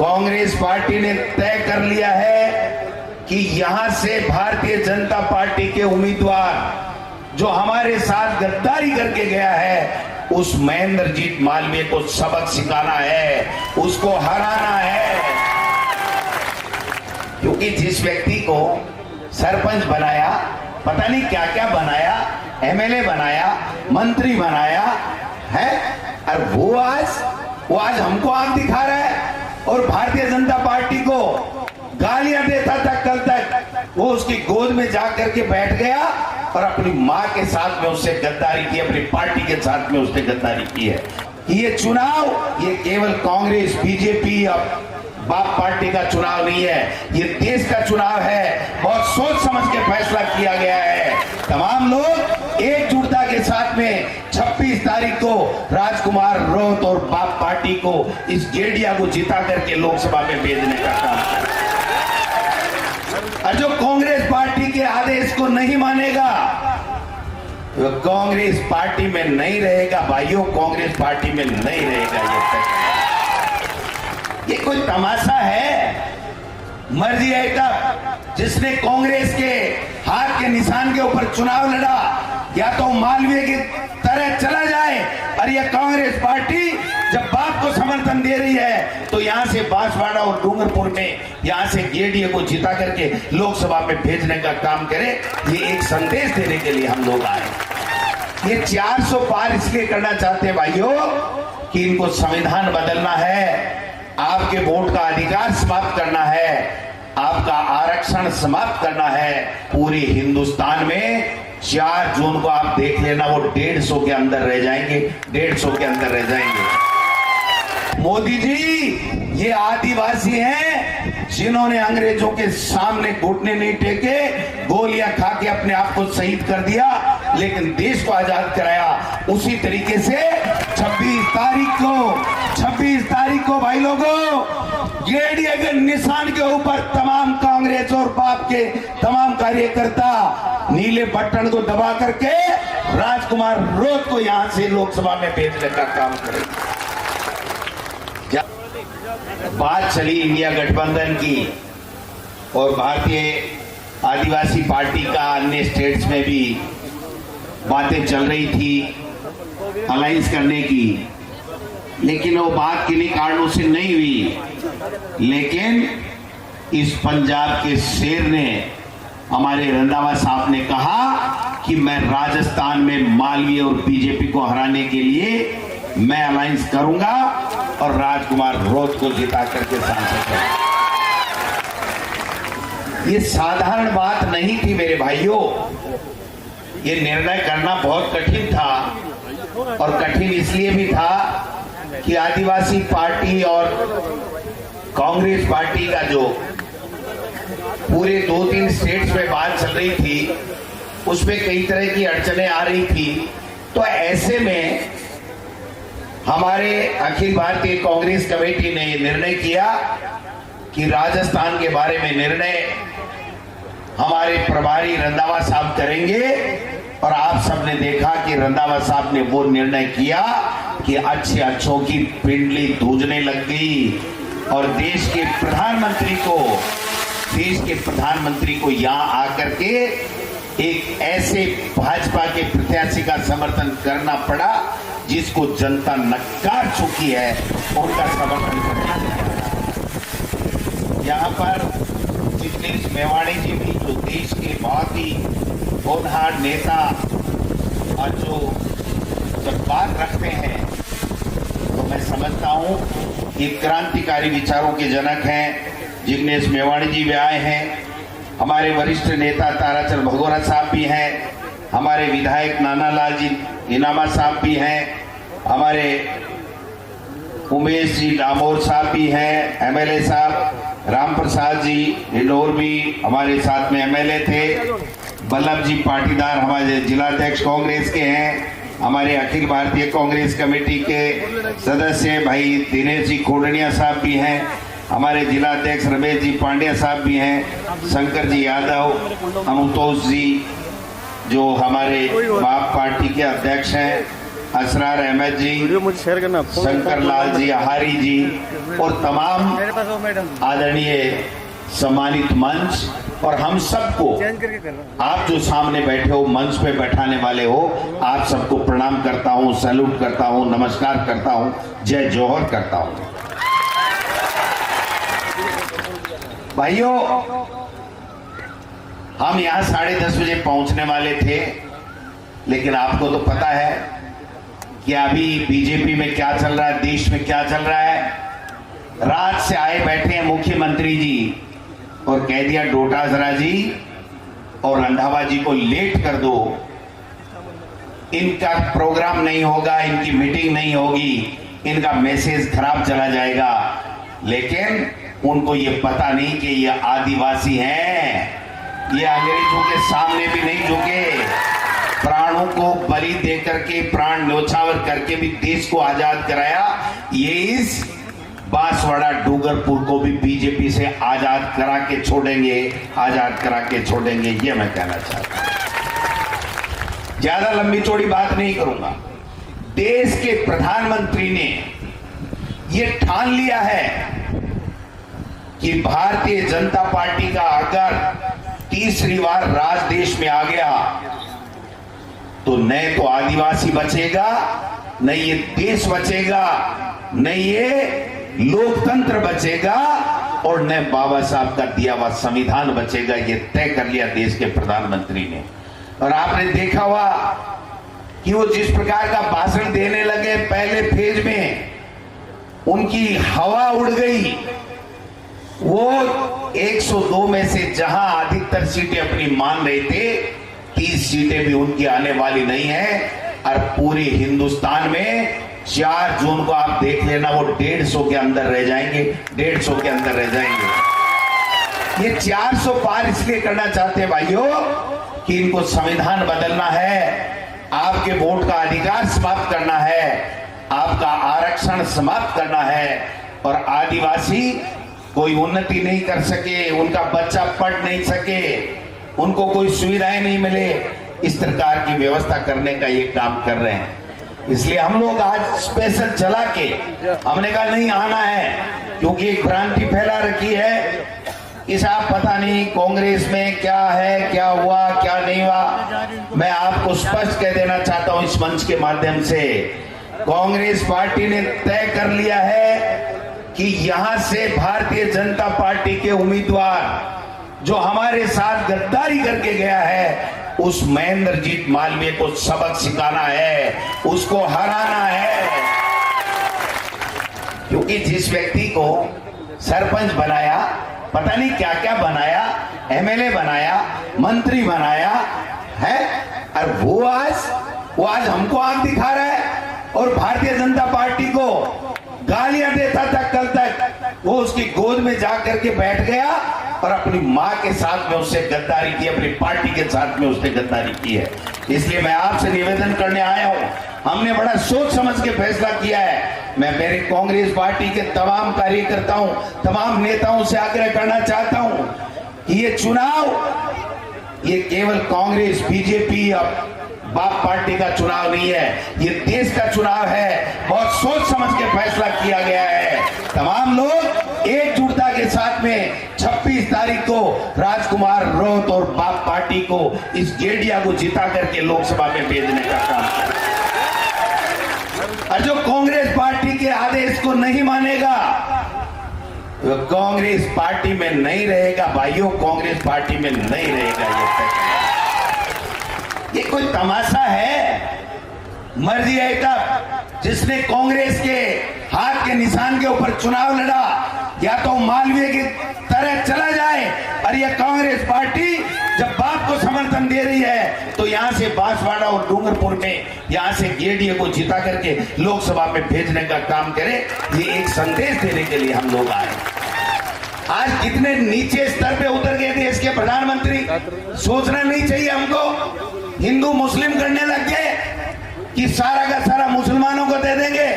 Congress party ने तय कर लिया है कि यहां से भारतीय जनता पार्टी के उम्मीदवार जो हमारे साथ गद्दारी करके गया है, उस महेंद्रजीत मालवीय को सबक सिखाना है, उसको हराना है। क्योंकि जिस व्यक्ति को सरपंच बनाया, पता नहीं क्या क्या बनाया, एमएलए बनाया, मंत्री बनाया है, और वो आज हमको आंख दिखा रहा है और भारतीय जनता पार्टी को गालियां देता था। कल तक वो उसकी गोद में जाकर के बैठ गया और अपनी मां के साथ में उससे गद्दारी की, अपनी पार्टी के साथ में उसने गद्दारी की है। ये चुनाव ये केवल कांग्रेस बीजेपी और बाप पार्टी का चुनाव नहीं है, ये देश का चुनाव है। बहुत सोच समझ के फैसला किया गया है। तमाम लोग एकजुटता के साथ में 26 तारीख को राजकुमार रोहत और बाप पार्टी को, इस गेडिया को जिता करके लोकसभा में भेजने का काम करें। और जो कांग्रेस पार्टी के आदेश को नहीं मानेगा वो कांग्रेस पार्टी में नहीं रहेगा। भाइयों, कांग्रेस पार्टी में नहीं रहेगा। ये कोई तमाशा है? मर्जी है तब जिसने कांग्रेस के हाथ के निशान के ऊपर चुनाव लड़ा, या तो मालवीय की तरह चला जाए, और यह कांग्रेस पार्टी जब बाप को समर्थन दे रही है तो यहां से बांसवाड़ा और डूंगरपुर में यहां से गेडीए को जिता करके लोकसभा में भेजने का काम करे। ये एक संदेश देने के लिए हम लोग आए। ये 400 पार इसलिए करना चाहते हैं भाइयों कि इनको संविधान बदलना है, आपके वोट का अधिकार समाप्त करना है, आपका आरक्षण समाप्त करना है। पूरे हिंदुस्तान में 4 जून को आप देख लेना, वो 150 के अंदर रह जाएंगे, 150 के अंदर रह जाएंगे। मोदी जी ये आदिवासी हैं जिन्होंने अंग्रेजों के सामने घुटने नहीं टेके, गोलियां खा के अपने आप को शहीद कर दिया, लेकिन देश को आजाद कराया। उसी तरीके से 26 तारीख को भाई लोगों, गेडीए के निशान के ऊपर तमाम कांग्रेस और बाप के तमाम कार्यकर्ता नीले बटन को दबा करके राजकुमार रोहत को यहां से लोकसभा में भेजने का काम करेंगे। बात चली इंडिया गठबंधन की और भारतीय आदिवासी पार्टी का अन्य स्टेट्स में भी बातें चल रही थी अलायंस करने की, लेकिन वो बात किन्हीं कारणों से नहीं हुई। लेकिन इस पंजाब के शेर ने, हमारे रंधावा साहब ने कहा कि मैं राजस्थान में मालवीय और बीजेपी को हराने के लिए मैं अलायंस करूंगा और राजकुमार रोहत को जिता करके सांसद करूंगा। ये साधारण बात नहीं थी मेरे भाइयों। ये निर्णय करना बहुत कठिन था, और कठिन इसलिए भी था कि आदिवासी पार्टी और कांग्रेस पार्टी का जो पूरे 2-3 स्टेट्स में बात चल रही थी, उसमें कई तरह की अड़चनें आ रही थी। तो ऐसे में हमारे अखिल भारतीय कांग्रेस कमेटी ने निर्णय किया कि राजस्थान के बारे में निर्णय हमारे प्रभारी रंधावा साहब करेंगे। और आप सबने देखा कि रंधावा साहब ने वो निर्णय किया कि अच्छों की पिंडली दूजने लग गई, और देश के प्रधानमंत्री को यहाँ आकर के एक ऐसे भाजपा के प्रत्याशी का समर्थन करना पड़ा जिसको जनता नकार चुकी है, उनका समर्थन करना पड़ा। यहाँ पर जिग्नेश मेवाणी जी भी, जो देश के बहुत ही होनहार नेता और जो जब बात रखते हैं तो मैं समझता हूँ कि क्रांतिकारी विचारों के जनक हैं। जिग्नेश मेवाणी जी भी आए हैं, हमारे वरिष्ठ नेता ताराचंद भगोरा साहब भी हैं, हमारे विधायक नानालाल जी इनामा साहब भी हैं, हमारे उमेश जी डामोर साहब भी हैं, एमएलए साहब राम प्रसाद जी इंदौर भी हमारे साथ में एमएलए थे, बल्लभ जी पाटीदार हमारे जिलाध्यक्ष कांग्रेस के हैं, हमारे अखिल भारतीय कांग्रेस कमेटी के सदस्य भाई दिनेश जी खोडनिया साहब भी हैं, हमारे जिलाध्यक्ष रमेश जी पांड्या साहब भी हैं, शंकर जी यादव, अमुतोष जी जो हमारे बाप पार्टी के अध्यक्ष हैं, असरार अहमद जी, मुझे शेयर करना, शंकर लाल जी, आहारी जी और तमाम आदरणीय सम्मानित मंच और हम सबको, आप जो सामने बैठे हो, मंच पे बैठाने वाले हो, आप सबको प्रणाम करता हूं, सैल्यूट करता हूं, नमस्कार करता हूं, जय जोहर करता हूं। भाइयों, हम यहां 10:30 बजे पहुंचने वाले थे, लेकिन आपको तो पता है कि अभी बीजेपी में क्या चल रहा है, देश में क्या चल रहा है। रात से आए बैठे हैं मुख्यमंत्री जी और कह दिया डोटासरा जी और रंधावा जी को लेट कर दो, इनका प्रोग्राम नहीं होगा, इनकी मीटिंग नहीं होगी, इनका मैसेज खराब चला जाएगा। लेकिन उनको ये पता नहीं कि ये आदिवासी हैं, ये अंग्रेजों के सामने भी नहीं झुके, प्राणों को बलि देकर के, प्राण न्योछावर करके भी देश को आजाद कराया। ये इस बांसवाड़ा डूंगरपुर को भी बीजेपी से आजाद करा के छोड़ेंगे, आजाद करा के छोड़ेंगे, ये मैं कहना चाहता हूं। ज्यादा लंबी चौड़ी बात नहीं करूंगा। देश के प्रधानमंत्री ने ये ठान लिया है कि भारतीय जनता पार्टी का अगर तीसरी बार राज देश में आ गया तो न तो आदिवासी बचेगा, न ये देश बचेगा, न ये लोकतंत्र बचेगा और न बाबा साहब का दिया हुआ संविधान बचेगा। ये तय कर लिया देश के प्रधानमंत्री ने। और आपने देखा हुआ कि वो जिस प्रकार का भाषण देने लगे पहले फेज में, उनकी हवा उड़ गई। वो 102 में से जहां अधिकतर सीटें अपनी मान रहे थे, 30 सीटें भी उनकी आने वाली नहीं है। और पूरे हिंदुस्तान में 4 जून को आप देख लेना, वो 150 के अंदर रह जाएंगे, 150 के अंदर रह जाएंगे। ये 400 पार इसलिए करना चाहते हैं भाइयों कि इनको संविधान बदलना है, आपके वोट का अधिकार समाप्त करना है, आपका आरक्षण समाप्त करना है। और आदिवासी कोई उन्नति नहीं कर सके, उनका बच्चा पढ़ नहीं सके, उनको कोई सुविधाएं नहीं मिले, इस प्रकार की व्यवस्था करने का ये काम कर रहे हैं। इसलिए हम लोग आज स्पेशल चला के हमने कहा नहीं आना है, क्योंकि एक भ्रांति फैला रखी है कि साहब पता नहीं कांग्रेस में क्या है, क्या हुआ, क्या नहीं हुआ। मैं आपको स्पष्ट कह देना चाहता हूं इस मंच के माध्यम से, कांग्रेस पार्टी ने तय कर लिया है कि यहां से भारतीय जनता पार्टी के उम्मीदवार जो हमारे साथ गद्दारी करके गया है, उस महेंद्रजीत मालवीय को सबक सिखाना है, उसको हराना है। क्योंकि जिस व्यक्ति को सरपंच बनाया, पता नहीं क्या क्या बनाया, एमएलए बनाया, मंत्री बनाया है, और वो आज हमको आंख दिखा रहा है और भारतीय जनता पार्टी को गालियां देता था। कल तक वो उसकी गोद में जाकर के बैठ गया और अपनी मां के साथ में उससे गद्दारी की, अपनी पार्टी के साथ में उसने गद्दारी की है। इसलिए मैं आपसे निवेदन करने आया हूं, हमने बड़ा सोच समझ के फैसला किया है। मैं मेरे कांग्रेस पार्टी के तमाम कार्यकर्ताओं, तमाम नेताओं से आग्रह करना चाहता हूं कि ये चुनाव ये केवल कांग्रेस, बीजेपी या बाप पार्टी का चुनाव नहीं है, ये देश का चुनाव है। बहुत सोच समझ के फैसला किया गया है। तमाम लोग एकजुटता के साथ में 26 तारीख को राजकुमार रोहत और बाप पार्टी को, इस गेडिया को जिता करके लोकसभा में भेजने का काम करें। और जो कांग्रेस पार्टी के आदेश को नहीं मानेगा वो कांग्रेस पार्टी में नहीं रहेगा। भाइयों, कांग्रेस पार्टी में नहीं रहेगा। ये कोई तमाशा है? मर्जी है तब जिसने कांग्रेस के हाथ के निशान के ऊपर चुनाव लड़ा, या तो मालवीय की तरह चला जाए। और यह कांग्रेस पार्टी जब बाप को समर्थन दे रही है तो यहां से बांसवाड़ा और डूंगरपुर में यहां से गेडीए को जिता करके लोकसभा में भेजने का काम करे। ये एक संदेश देने के लिए हम लोग आए। आज कितने नीचे स्तर पे उतर गए देश के प्रधानमंत्री, सोचना नहीं चाहिए हमको। हिंदू मुस्लिम करने लग गए कि सारा का सारा मुसलमानों को दे देंगे।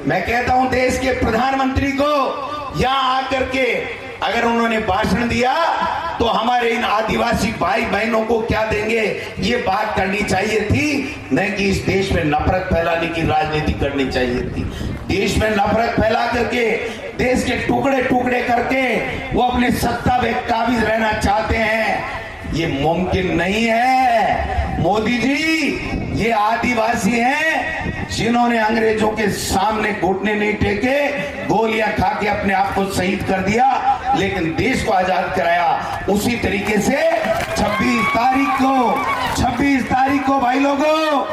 मैं कहता हूं देश के प्रधानमंत्री को यहां आकर के अगर उन्होंने भाषण दिया तो हमारे इन आदिवासी भाई बहनों को क्या देंगे, ये बात करनी चाहिए थी, न कि इस देश में नफरत फैलाने की राजनीति करनी चाहिए थी। देश में नफरत फैला करके, देश के टुकड़े टुकड़े करके वो अपने सत्ता में काबिज रहना चाहते हैं, ये मुमकिन नहीं है। मोदी जी, ये आदिवासी हैं जिन्होंने अंग्रेजों के सामने घुटने नहीं टेके, गोलियां खा के अपने आप को शहीद कर दिया, लेकिन देश को आजाद कराया। उसी तरीके से 26 तारीख को भाई लोगों,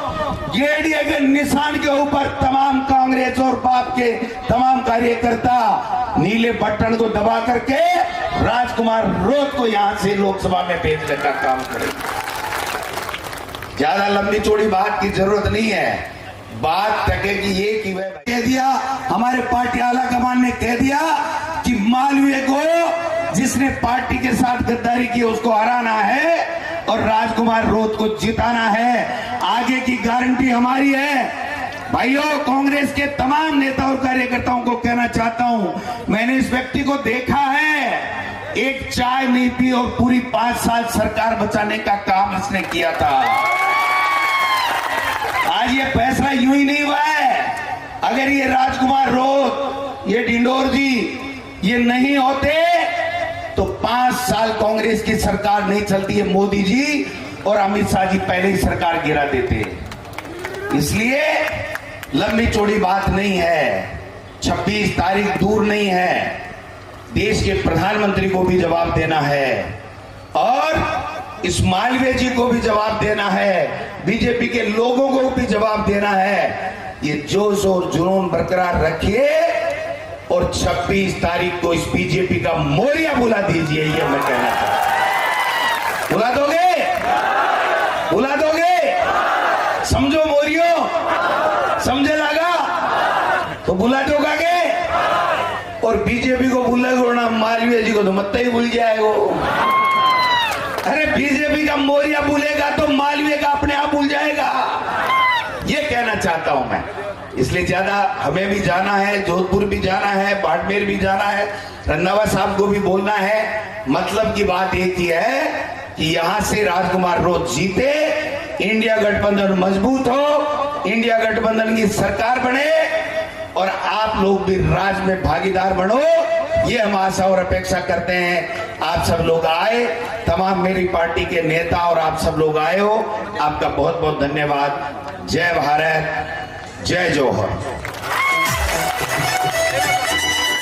जेडीए के निशान के ऊपर तमाम कांग्रेस और बाप के तमाम कार्यकर्ता नीले बटन को दबा करके राजकुमार रोत को यहां से लोकसभा में भेजने का काम करेंगे। ज्यादा लंबी चौड़ी बात की जरूरत नहीं है। बात टकेगी ये कि वह कह दिया, हमारे पार्टी आला कमान ने कह दिया कि मालवीय को जिसने पार्टी के साथ गद्दारी की उसको हराना है और राजकुमार रोत को जिताना है। आगे की गारंटी हमारी है। भाइयों, कांग्रेस के तमाम नेता और कार्यकर्ताओं को कहना चाहता हूं, मैंने इस व्यक्ति को देखा है, एक चाय नहीं पी और पूरी 5 साल सरकार बचाने का काम इसने किया था। आज ये फैसला यूं ही नहीं हुआ है। अगर ये राजकुमार रोत, ये डिंडोर जी ये नहीं होते तो 5 साल कांग्रेस की सरकार नहीं चलती है। मोदी जी और अमित शाह जी पहले ही सरकार गिरा देते। इसलिए लंबी चौड़ी बात नहीं है, 26 तारीख दूर नहीं है। देश के प्रधानमंत्री को भी जवाब देना है और इस मालवीय जी को भी जवाब देना है, बीजेपी के लोगों को भी जवाब देना है। ये जोश और जुनून बरकरार रखिए और 26 तारीख को इस बीजेपी का मोरिया बुला दीजिए, ये मैं कहना चाहता हूं। बुला दोगे? बुला दोगे? समझो मोरियो, समझे लगा तो बुला दोगे और बीजेपी को भूलेगा ना, मालवीय जी को तो मत ही भूल जाएगा। अरे बीजेपी का मोरिया भूलेगा तो मालवीय का अपने आप भूल जाएगा, ये कहना चाहता हूं मैं। इसलिए ज्यादा हमें भी जाना है, जोधपुर भी जाना है, बाड़मेर भी जाना है, रंधावा साहब को भी बोलना है। मतलब की बात एक ही है कि यहां से राजकुमार रोत जीते, इंडिया गठबंधन मजबूत हो, इंडिया गठबंधन की सरकार बने और आप लोग भी राज में भागीदार बनो, ये हम आशा और अपेक्षा करते हैं। आप सब लोग आए, तमाम मेरी पार्टी के नेता और आप सब लोग आए हो, आपका बहुत बहुत धन्यवाद। जय भारत, जय जौहर।